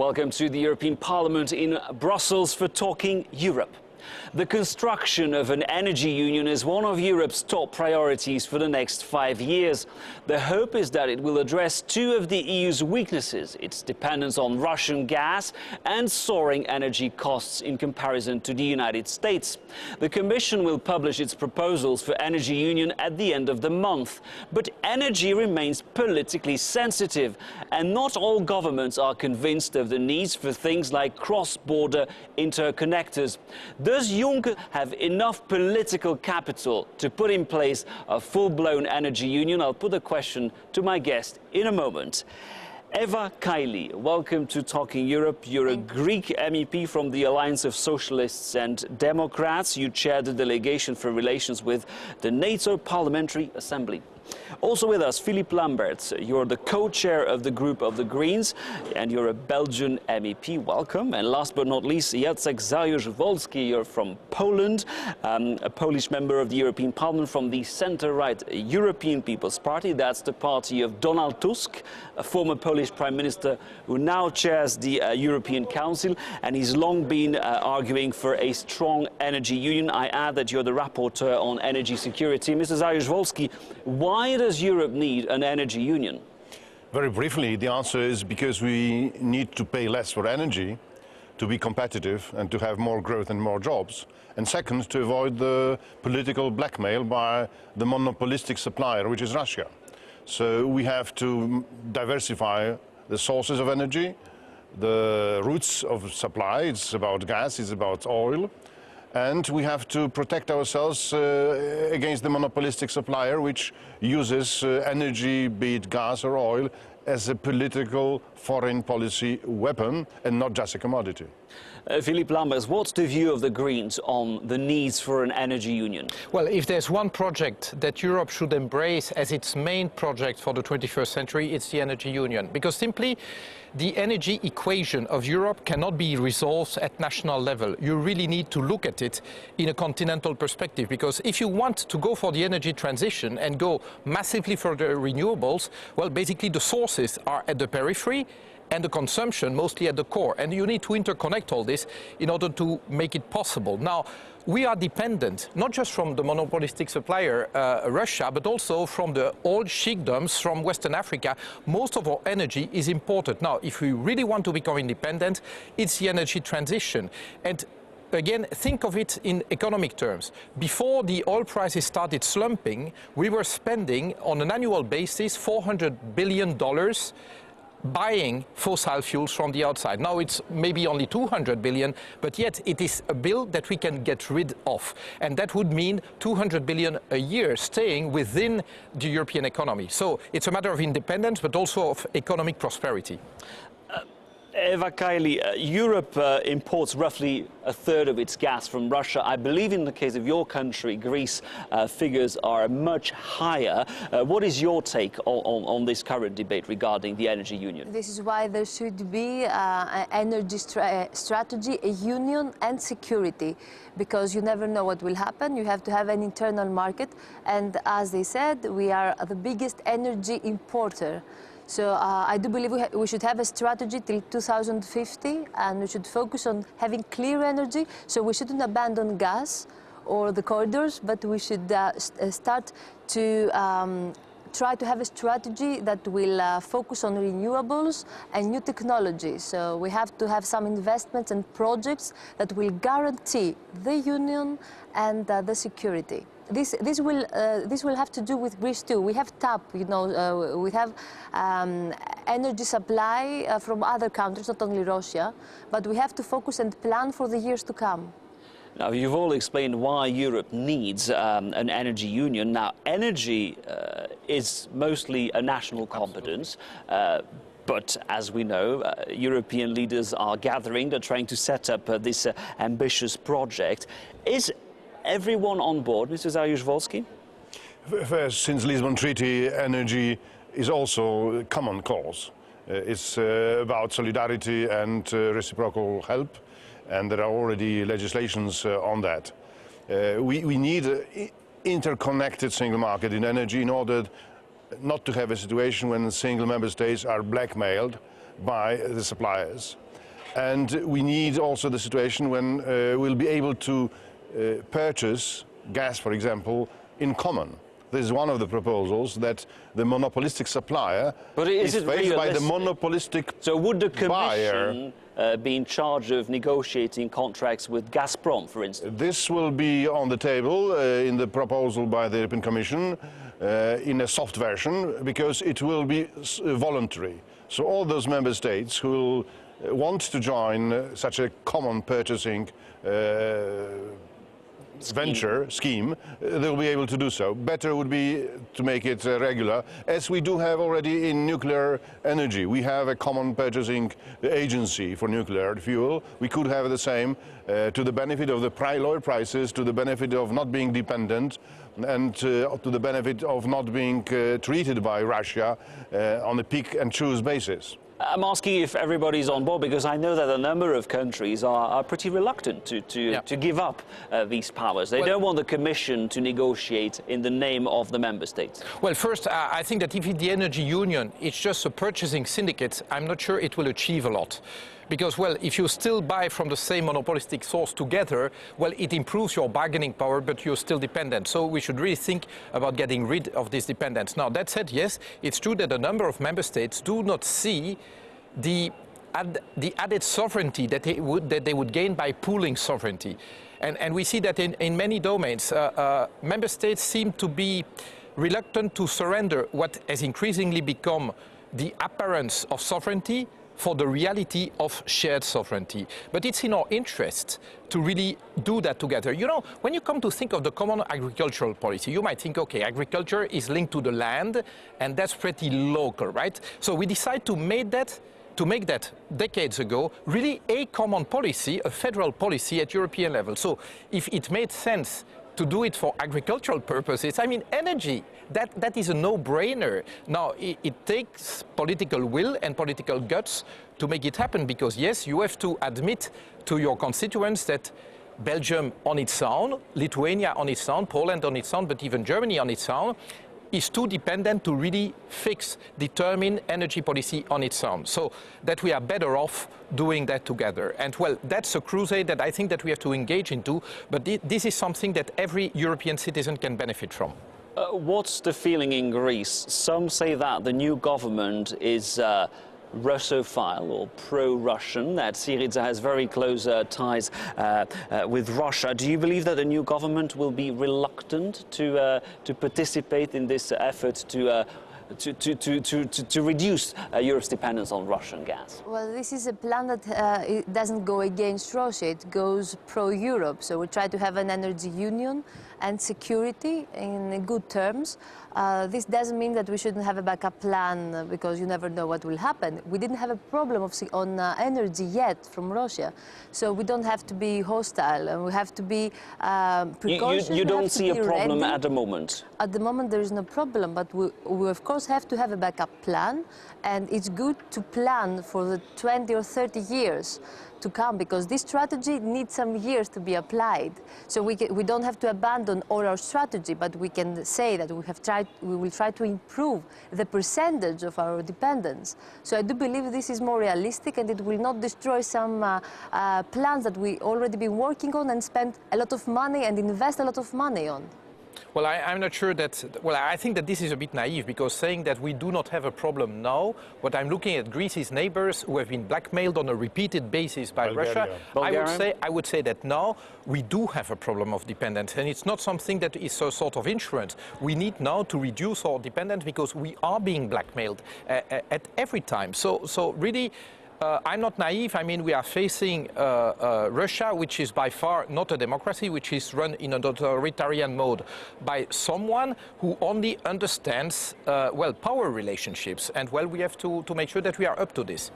Welcome to the European Parliament in Brussels for Talking Europe. The construction of an energy union is one of Europe's top priorities for the next 5 years. The hope is that it will address two of the EU's weaknesses, its dependence on Russian gas and soaring energy costs in comparison to the United States. The Commission will publish its proposals for energy union at the end of the month. But energy remains politically sensitive, and not all governments are convinced of the needs for things like cross-border interconnectors. Does Juncker have enough political capital to put in place a full-blown energy union? I'll put the question to my guest in a moment. Eva Kaili, welcome to Talking Europe. You're a Greek MEP from the Alliance of Socialists and Democrats. You chair the delegation for relations with the NATO Parliamentary Assembly. Also with us, Philippe Lamberts. You're the co-chair of the Group of the Greens, and you're a Belgian MEP. Welcome. And last but not least, Jacek Saryusz-Wolski. You're from Poland, a Polish member of the European Parliament from the centre-right European People's Party. That's the party of Donald Tusk, a former Polish Prime Minister who now chairs the European Council, and he's long been arguing for a strong energy union. I add that you're the rapporteur on energy security. Mr. Saryusz-Wolski, why does Europe need an energy union? Very briefly, the answer is because we need to pay less for energy to be competitive and to have more growth and more jobs. And second, to avoid the political blackmail by the monopolistic supplier, which is Russia. So we have to diversify the sources of energy, the routes of supply. It's about gas, it's about oil. And we have to protect ourselves against the monopolistic supplier, which uses energy, be it gas or oil, as a political foreign policy weapon and not just a commodity. Philippe Lamberts, what's the view of the Greens on the needs for an energy union? Well, if there's one project that Europe should embrace as its main project for the 21st century, it's the energy union. Because simply, the energy equation of Europe cannot be resolved at national level. You really need to look at it in a continental perspective, because if you want to go for the energy transition and go massively for the renewables, well, basically the sources are at the periphery and the consumption mostly at the core. And you need to interconnect all this in order to make it possible. Now, we are dependent not just from the monopolistic supplier, Russia, but also from the old sheikdoms from Western Africa. Most of our energy is imported. Now, if we really want to become independent, it's the energy transition. And again, think of it in economic terms. Before the oil prices started slumping, we were spending on an annual basis $400 billion buying fossil fuels from the outside. Now it's maybe only 200 billion, but yet it is a bill that we can get rid of. And that would mean 200 billion a year staying within the European economy. So it's a matter of independence, but also of economic prosperity. Eva Kaili, Europe imports roughly a third of its gas from Russia. I believe in the case of your country, Greece, figures are much higher. What is your take on this current debate regarding the energy union? This is why there should be an energy strategy, a union and security, because you never know what will happen. You have to have an internal market. And as they said, we are the biggest energy importer. So I do believe we should have a strategy till 2050, and we should focus on having clear energy. So we shouldn't abandon gas or the corridors, but we should start to try to have a strategy that will focus on renewables and new technologies. So we have to have some investments and projects that will guarantee the union and the security. This will have to do with Greece too. We have TAP, you know, we have energy supply from other countries, not only Russia, but we have to focus and plan for the years to come. Now, you've all explained why Europe needs an energy union. Now, energy is mostly a national competence. But as we know, European leaders are gathering. They're trying to set up this ambitious project. Is everyone on board, Mr. Saryusz-Wolski? Since the Lisbon Treaty, energy is also a common cause. It's about solidarity and reciprocal help, and there are already legislations on that. We need an interconnected single market in energy in order not to have a situation when single member states are blackmailed by the suppliers. And we need also the situation when we'll be able to purchase gas, for example, in common. This is one of the proposals, that the monopolistic supplier is faced by the monopolistic So would the buyer. Commission be in charge of negotiating contracts with Gazprom, for instance? This will be on the table in the proposal by the European Commission in a soft version, because it will be voluntary. So all those member states who will want to join such a common purchasing scheme, they'll be able to do so. Better would be to make it regular, as we do have already in nuclear energy. We have a common purchasing agency for nuclear fuel. We could have the same to the benefit of the lower prices, to the benefit of not being dependent, and to the benefit of not being treated by Russia on a pick and choose basis. I'm asking if everybody's on board, because I know that a number of countries are pretty reluctant to give up these powers. They don't want the Commission to negotiate in the name of the member states. Well, first, I think that if the energy union is just a purchasing syndicate, I'm not sure it will achieve a lot. Because, well, if you still buy from the same monopolistic source together, well, it improves your bargaining power, but you're still dependent. So we should really think about getting rid of this dependence. Now, that said, yes, it's true that a number of member states do not see the added sovereignty that they would gain by pooling sovereignty. And we see that in many domains, member states seem to be reluctant to surrender what has increasingly become the appearance of sovereignty for the reality of shared sovereignty. But it's in our interest to really do that together. You know, when you come to think of the common agricultural policy, you might think, okay, agriculture is linked to the land, and that's pretty local, right? So we decide to make that decades ago really a common policy, a federal policy at European level. So if it made sense to do it for agricultural purposes, I mean, energy, that is a no-brainer. Now, it takes political will and political guts to make it happen, because, yes, you have to admit to your constituents that Belgium on its own, Lithuania on its own, Poland on its own, but even Germany on its own, is too dependent to really determine energy policy on its own. So that we are better off doing that together. And well, that's a crusade that I think that we have to engage into, but this is something that every European citizen can benefit from. What's the feeling in Greece? Some say that the new government is Russophile or pro-Russian, that Syriza has very close ties with Russia. Do you believe that the new government will be reluctant to participate in this effort to reduce Europe's dependence on Russian gas? Well, this is a plan that it doesn't go against Russia, it goes pro-Europe. So we try to have an energy union and security in good terms. This doesn't mean that we shouldn't have a backup plan, because you never know what will happen. We didn't have a problem on energy yet from Russia, so we don't have to be hostile, and we have to be precautious. You don't see a problem ready. at the moment? At the moment there is no problem, but we of course have to have a backup plan, and it's good to plan for the 20 or 30 years to come, because this strategy needs some years to be applied. So we don't have to abandon all our strategy, but we can say that we will try to improve the percentage of our dependence. So I do believe this is more realistic, and it will not destroy some plans that we already been working on and spend a lot of money and invest a lot of money on. Well, I'm not sure that, well, I think that this is a bit naive, because saying that we do not have a problem now, what I'm looking at Greece's neighbors who have been blackmailed on a repeated basis by Russia, I would say that now we do have a problem of dependence, and it's not something that is a sort of insurance. We need now to reduce our dependence, because we are being blackmailed at every time. So really, I'm not naive. I mean, we are facing Russia, which is by far not a democracy, which is run in an authoritarian mode by someone who only understands, well, power relationships. And, well, we have to make sure that we are up to this.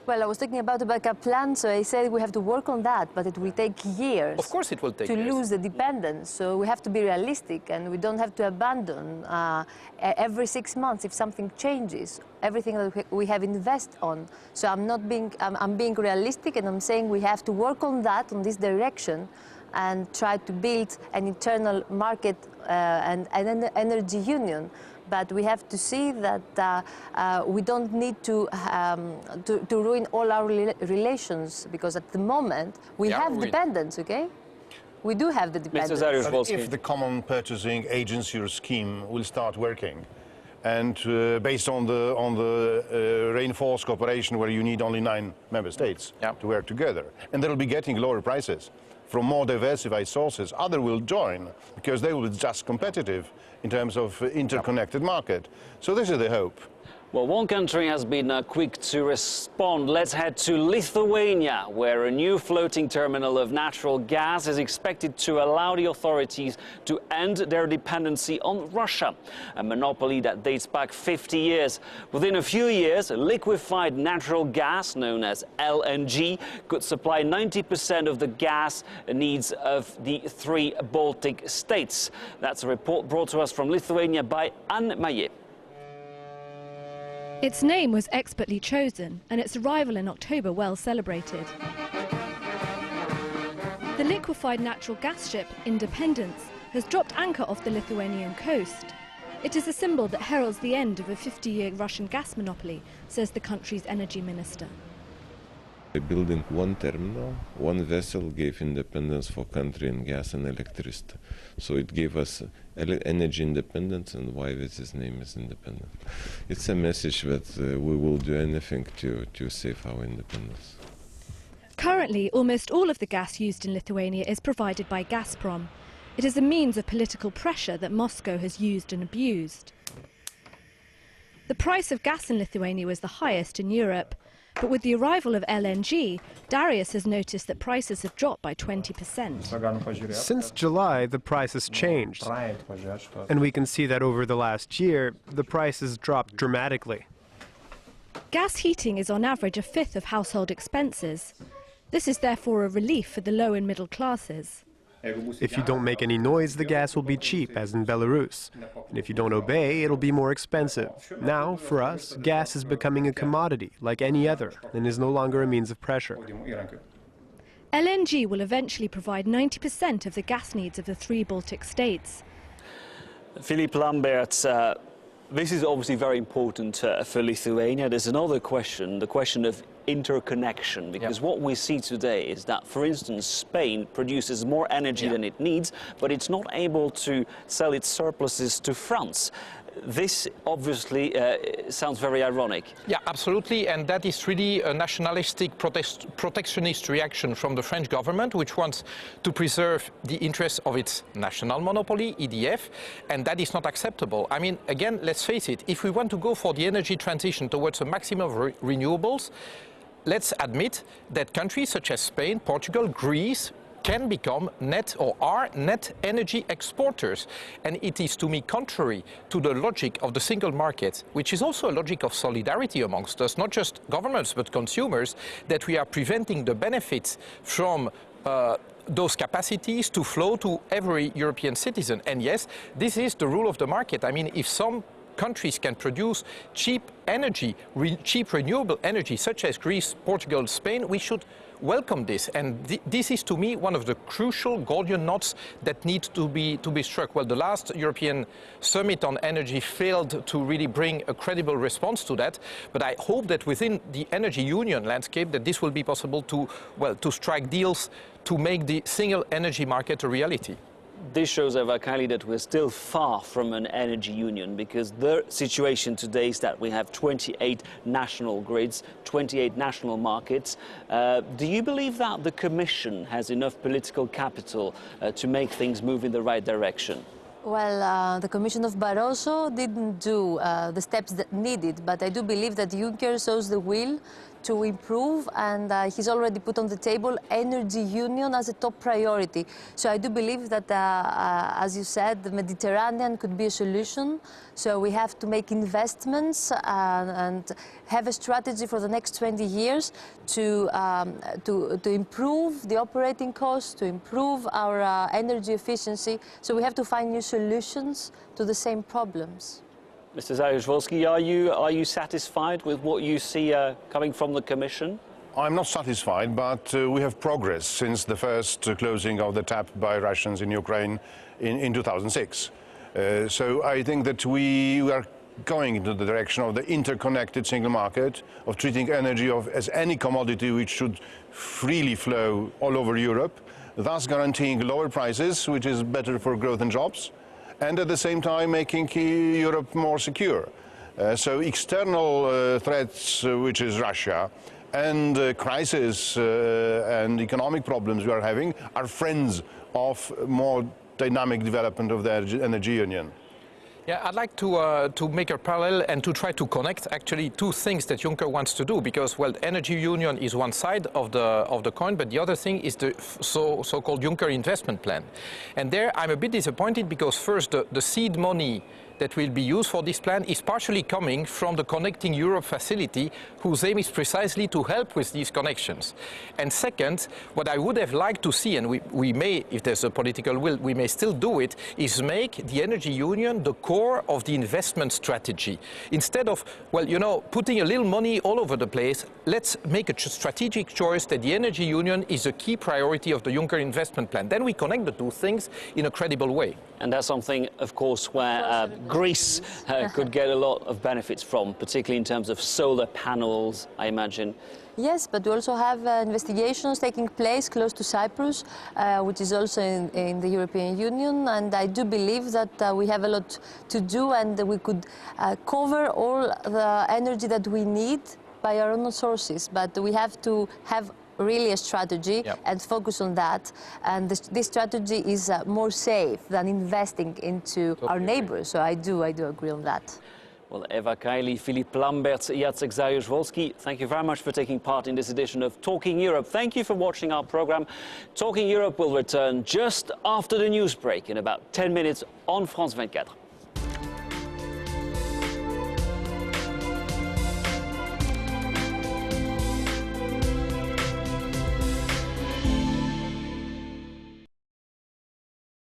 Well, I was talking about a backup plan, so I said we have to work on that, but it will take years. Of course it will take years. To lose the dependence, so we have to be realistic, and we don't have to abandon every 6 months if something changes, everything that we have invested on. So I'm being realistic, and I'm saying we have to work on that, on this direction, and try to build an internal market and an energy union. But we have to see that we don't need to ruin all our relations, because at the moment we have dependence, okay? We do have the dependence. But if the common purchasing agency or scheme will start working, and based on the reinforced cooperation where you need only 9 member states to work together, and they'll be getting lower prices from more diversified sources, others will join because they will be just competitive in terms of interconnected market. So this is the hope. Well, one country has been quick to respond. Let's head to Lithuania, where a new floating terminal of natural gas is expected to allow the authorities to end their dependency on Russia, a monopoly that dates back 50 years. Within a few years, liquefied natural gas, known as LNG, could supply 90% of the gas needs of the 3 Baltic states. That's a report brought to us from Lithuania by Anne Maillet. Its name was expertly chosen and its arrival in October well celebrated. The liquefied natural gas ship Independence has dropped anchor off the Lithuanian coast. It is a symbol that heralds the end of a 50-year Russian gas monopoly, says the country's energy minister. Building one terminal, one vessel gave independence for country in gas and electricity. So it gave us energy independence, and why its name is independent. It's a message that we will do anything to save our independence. Currently, almost all of the gas used in Lithuania is provided by Gazprom. It is a means of political pressure that Moscow has used and abused. The price of gas in Lithuania was the highest in Europe. But with the arrival of LNG, Darius has noticed that prices have dropped by 20%. Since July, the price has changed. And we can see that over the last year, the price has dropped dramatically. Gas heating is on average a fifth of household expenses. This is therefore a relief for the low and middle classes. If you don't make any noise, the gas will be cheap, as in Belarus. And if you don't obey, it'll be more expensive. Now, for us, gas is becoming a commodity, like any other, and is no longer a means of pressure. LNG will eventually provide 90% of the gas needs of the 3 Baltic states. Philippe Lambert, this is obviously very important for Lithuania. There's another question, the question of interconnection, because what we see today is that, for instance, Spain produces more energy than it needs, but it's not able to sell its surpluses to France. This obviously sounds very ironic. Yeah, absolutely, and that is really a nationalistic protectionist reaction from the French government, which wants to preserve the interests of its national monopoly, EDF, and that is not acceptable. I mean, again, let's face it, if we want to go for the energy transition towards a maximum of renewables, let's admit that countries such as Spain, Portugal, Greece can become net or are net energy exporters. And it is, to me, contrary to the logic of the single market, which is also a logic of solidarity amongst us, not just governments but consumers, that we are preventing the benefits from those capacities to flow to every European citizen. And yes, this is the rule of the market. I mean, if some countries can produce cheap energy, cheap renewable energy, such as Greece, Portugal, Spain, we should welcome this. And this is, to me, one of the crucial Gordian knots that need to be struck. Well, the last European summit on energy failed to really bring a credible response to that. But I hope that within the energy union landscape, that this will be possible to strike deals to make the single energy market a reality. This shows, Eva Kaili, that we're still far from an energy union, because the situation today is that we have 28 national grids, 28 national markets. Do you believe that the Commission has enough political capital to make things move in the right direction? Well, the Commission of Barroso didn't do the steps that needed, but I do believe that Juncker shows the will to improve, and he's already put on the table energy union as a top priority. So I do believe that, as you said, the Mediterranean could be a solution. So we have to make investments and have a strategy for the next 20 years to improve the operating costs, to improve our energy efficiency. So we have to find new solutions to the same problems. Mr. Saryusz-Wolski, are you satisfied with what you see coming from the Commission? I'm not satisfied, but we have progress since the first closing of the tap by Russians in Ukraine in 2006. So I think that we are going into the direction of the interconnected single market, of treating energy as any commodity which should freely flow all over Europe, thus guaranteeing lower prices, which is better for growth and jobs, and at the same time making Europe more secure. So external threats, which is Russia, and crisis and economic problems we are having, are friends of more dynamic development of the energy union. Yeah, I'd like to make a parallel and to try to connect actually two things that Juncker wants to do, because, well, energy union is one side of the coin, but the other thing is the so-called Juncker investment plan. And there I'm a bit disappointed because first the seed money that will be used for this plan is partially coming from the Connecting Europe facility, whose aim is precisely to help with these connections. And second, what I would have liked to see, and we may, if there's a political will, we may still do it, is make the energy union the core of the investment strategy. Instead of, well, you know, putting a little money all over the place, let's make a strategic choice that the energy union is a key priority of the Juncker investment plan. Then we connect the two things in a credible way. And that's something, of course, where Greece could get a lot of benefits from, particularly in terms of solar panels, I imagine. Yes, but we also have investigations taking place close to Cyprus, which is also in the European Union, and I do believe that we have a lot to do, and we could cover all the energy that we need by our own sources, but we have to have really a strategy and focus on that. And this strategy is more safe than investing into our neighbors. So I do agree on that. Well, Eva Kaili, Filip Lambert, Jacek Zajewski, thank you very much for taking part in this edition of Talking Europe. Thank you for watching our program. Talking Europe will return just after the news break in about 10 minutes on France 24.